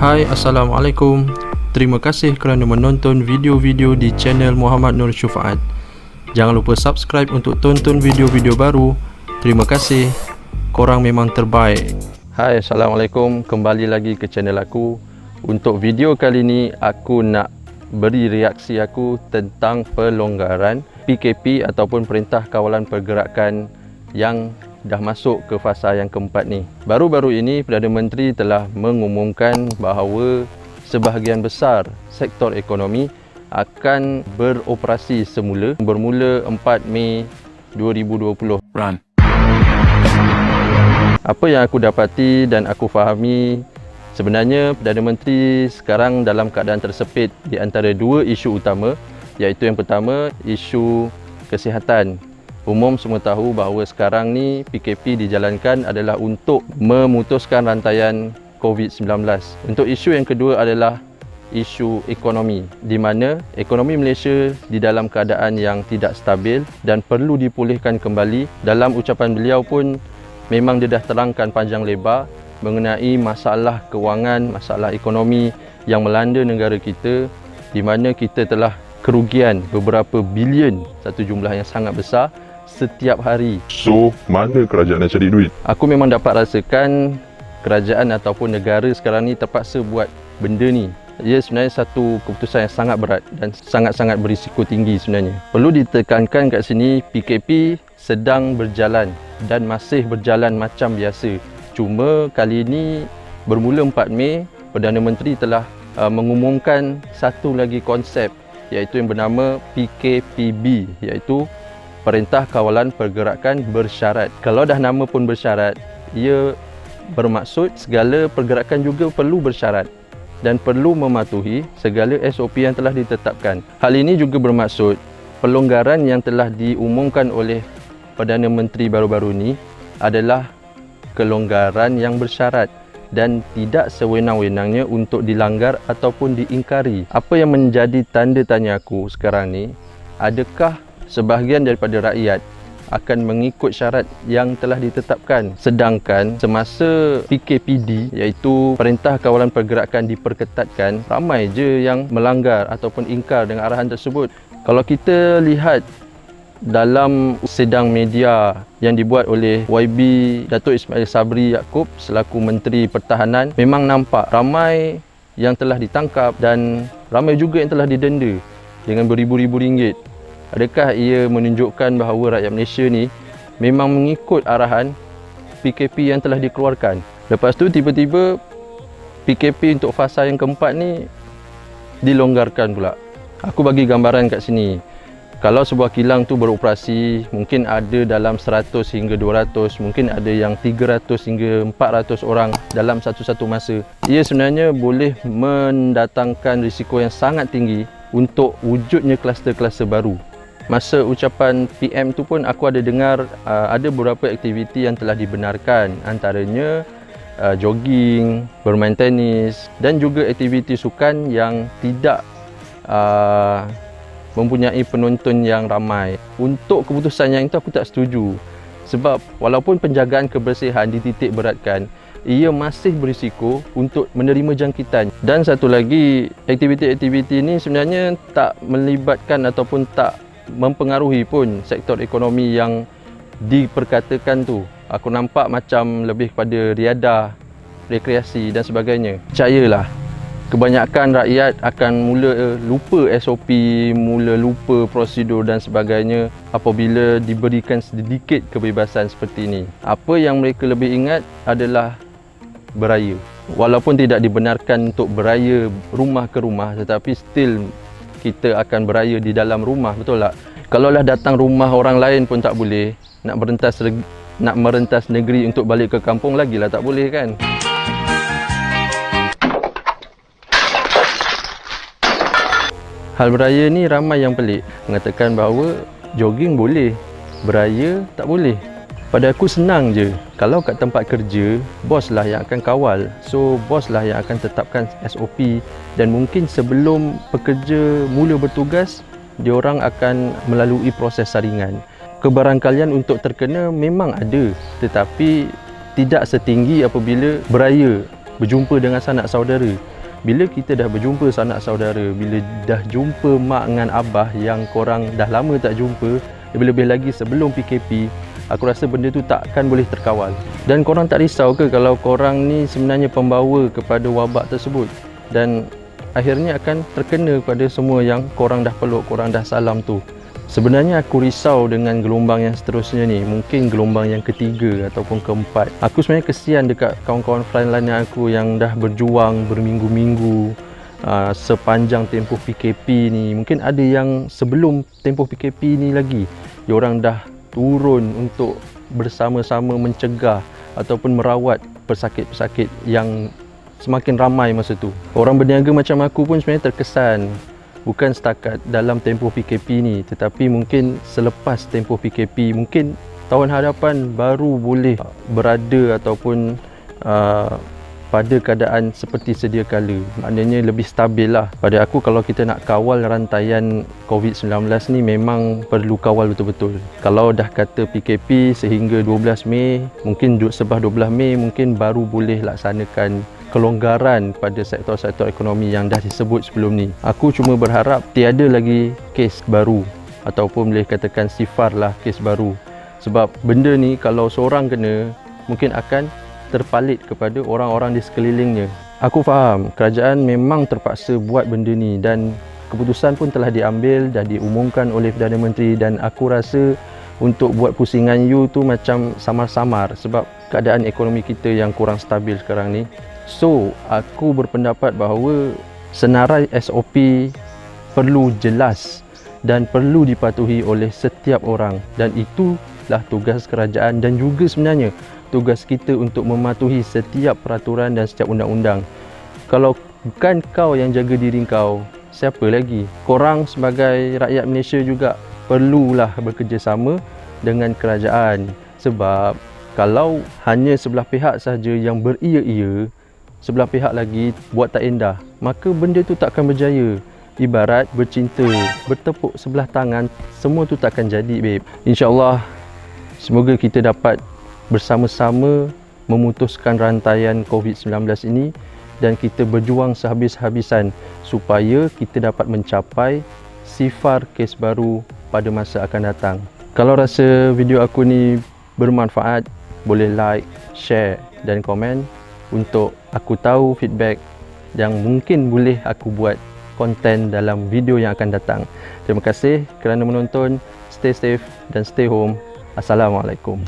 Hai, Assalamualaikum. Terima kasih kerana menonton video-video di channel Muhammad Nur Syufaat. Jangan lupa subscribe untuk tonton video-video baru. Terima kasih. Korang memang terbaik. Hai, Assalamualaikum. Kembali lagi ke channel aku. Untuk video kali ni, aku nak beri reaksi aku tentang pelonggaran PKP ataupun Perintah Kawalan Pergerakan yang dah masuk ke fasa yang keempat ni. Baru-baru ini Perdana Menteri telah mengumumkan bahawa sebahagian besar sektor ekonomi akan beroperasi semula bermula 4 Mei 2020. Run. Apa yang aku dapati dan aku fahami, sebenarnya Perdana Menteri sekarang dalam keadaan tersepit di antara dua isu utama, iaitu yang pertama isu kesihatan. Umum semua tahu bahawa sekarang ni PKP dijalankan adalah untuk memutuskan rantaian COVID-19. Untuk isu yang kedua adalah isu ekonomi, di mana ekonomi Malaysia di dalam keadaan yang tidak stabil dan perlu dipulihkan kembali. Dalam ucapan beliau pun memang dia dah terangkan panjang lebar mengenai masalah kewangan, masalah ekonomi yang melanda negara kita, di mana kita telah kerugian beberapa bilion, satu jumlah yang sangat besar setiap hari. So, mana kerajaan nak cari duit? Aku memang dapat rasakan kerajaan ataupun negara sekarang ni terpaksa buat benda ni. Ia sebenarnya satu keputusan yang sangat berat dan sangat-sangat berisiko tinggi sebenarnya. Perlu ditekankan kat sini, PKP sedang berjalan dan masih berjalan macam biasa. Cuma kali ini bermula 4 Mei, Perdana Menteri telah mengumumkan satu lagi konsep, iaitu yang bernama PKPB, iaitu Perintah Kawalan Pergerakan Bersyarat. Kalau dah nama pun bersyarat, ia bermaksud segala pergerakan juga perlu bersyarat dan perlu mematuhi segala SOP yang telah ditetapkan. Hal ini juga bermaksud pelonggaran yang telah diumumkan oleh Perdana Menteri baru-baru ini adalah kelonggaran yang bersyarat dan tidak sewenang-wenangnya untuk dilanggar ataupun diingkari. Apa yang menjadi tanda tanya aku sekarang ni, adakah sebahagian daripada rakyat akan mengikut syarat yang telah ditetapkan, sedangkan semasa PKPD iaitu Perintah Kawalan Pergerakan diperketatkan, ramai je yang melanggar ataupun ingkar dengan arahan tersebut. Kalau kita lihat dalam sidang media yang dibuat oleh YB Datuk Ismail Sabri Yaakob selaku Menteri Pertahanan, memang nampak ramai yang telah ditangkap dan ramai juga yang telah didenda dengan beribu-ribu ringgit. Adakah ia menunjukkan bahawa rakyat Malaysia ni memang mengikut arahan PKP yang telah dikeluarkan? Lepas tu tiba-tiba PKP untuk fasa yang keempat ni dilonggarkan pula. Aku bagi gambaran kat sini. Kalau sebuah kilang tu beroperasi, mungkin ada dalam 100 hingga 200, mungkin ada yang 300 hingga 400 orang dalam satu-satu masa. Ia sebenarnya boleh mendatangkan risiko yang sangat tinggi untuk wujudnya kluster-kluster baru. Masa ucapan PM tu pun aku ada dengar ada beberapa aktiviti yang telah dibenarkan, antaranya jogging, bermain tenis dan juga aktiviti sukan yang tidak mempunyai penonton yang ramai. Untuk keputusan yang itu aku tak setuju, sebab walaupun penjagaan kebersihan dititik beratkan, ia masih berisiko untuk menerima jangkitan. Dan satu lagi, aktiviti-aktiviti ini sebenarnya tak melibatkan ataupun tak mempengaruhi pun sektor ekonomi yang diperkatakan tu. Aku nampak macam lebih kepada riadah, rekreasi dan sebagainya. Percayalah, kebanyakan rakyat akan mula lupa SOP, mula lupa prosedur dan sebagainya apabila diberikan sedikit kebebasan seperti ini. Apa yang mereka lebih ingat adalah beraya. Walaupun tidak dibenarkan untuk beraya rumah ke rumah, tetapi still kita akan beraya di dalam rumah, betul tak? Kalaulah datang rumah orang lain pun tak boleh, nak merentas negeri untuk balik ke kampung lagilah tak boleh kan? Hal beraya ni ramai yang pelik, mengatakan bahawa jogging boleh, beraya tak boleh. Pada aku senang je, kalau kat tempat kerja, bos lah yang akan kawal. So, bos lah yang akan tetapkan SOP dan mungkin sebelum pekerja mula bertugas, diorang akan melalui proses saringan. Kebarangkalian untuk terkena memang ada, tetapi tidak setinggi apabila beraya, berjumpa dengan sanak saudara. Bila kita dah berjumpa sanak saudara, bila dah jumpa mak dengan abah yang korang dah lama tak jumpa, lebih-lebih lagi sebelum PKP, aku rasa benda tu takkan boleh terkawal. Dan korang tak risau ke kalau korang ni sebenarnya pembawa kepada wabak tersebut, dan akhirnya akan terkena pada semua yang korang dah peluk, korang dah salam tu. Sebenarnya aku risau dengan gelombang yang seterusnya ni, mungkin gelombang yang ketiga ataupun keempat. Aku sebenarnya kesian dekat kawan-kawan frontline aku yang dah berjuang berminggu-minggu sepanjang tempoh PKP ni. Mungkin ada yang sebelum tempoh PKP ni lagi, diorang dah turun untuk bersama-sama mencegah ataupun merawat pesakit-pesakit yang semakin ramai masa tu. Orang berniaga macam aku pun sebenarnya terkesan, bukan setakat dalam tempoh PKP ni, tetapi mungkin selepas tempoh PKP, mungkin tahun hadapan baru boleh berada ataupun pada keadaan seperti sedia kala. Maknanya lebih stabil lah. Pada aku, kalau kita nak kawal rantaian COVID-19 ni, memang perlu kawal betul-betul. Kalau dah kata PKP sehingga 12 Mei, mungkin sebab 12 Mei mungkin baru boleh laksanakan kelonggaran pada sektor-sektor ekonomi yang dah disebut sebelum ni. Aku cuma berharap tiada lagi kes baru ataupun boleh katakan sifar lah kes baru. Sebab benda ni kalau seorang kena, mungkin akan terpalit kepada orang-orang di sekelilingnya. Aku faham kerajaan memang terpaksa buat benda ni dan keputusan pun telah diambil dan diumumkan oleh Perdana Menteri, dan aku rasa untuk buat pusingan you tu macam samar-samar sebab keadaan ekonomi kita yang kurang stabil sekarang ni. So, aku berpendapat bahawa senarai SOP perlu jelas dan perlu dipatuhi oleh setiap orang, dan itulah tugas kerajaan dan juga sebenarnya tugas kita untuk mematuhi setiap peraturan dan setiap undang-undang. Kalau bukan kau yang jaga diri kau, siapa lagi? Korang sebagai rakyat Malaysia juga perlulah bekerjasama dengan kerajaan, sebab kalau hanya sebelah pihak sahaja yang beria-ia, sebelah pihak lagi buat tak endah, maka benda tu takkan berjaya. Ibarat bercinta, bertepuk sebelah tangan, semua tu takkan jadi, babe. InsyaAllah, semoga kita dapat bersama-sama memutuskan rantaian COVID-19 ini dan kita berjuang sehabis-habisan supaya kita dapat mencapai sifar kes baru pada masa akan datang. Kalau rasa video aku ni bermanfaat, boleh like, share dan komen untuk aku tahu feedback yang mungkin boleh aku buat konten dalam video yang akan datang. Terima kasih kerana menonton. Stay safe dan stay home. Assalamualaikum.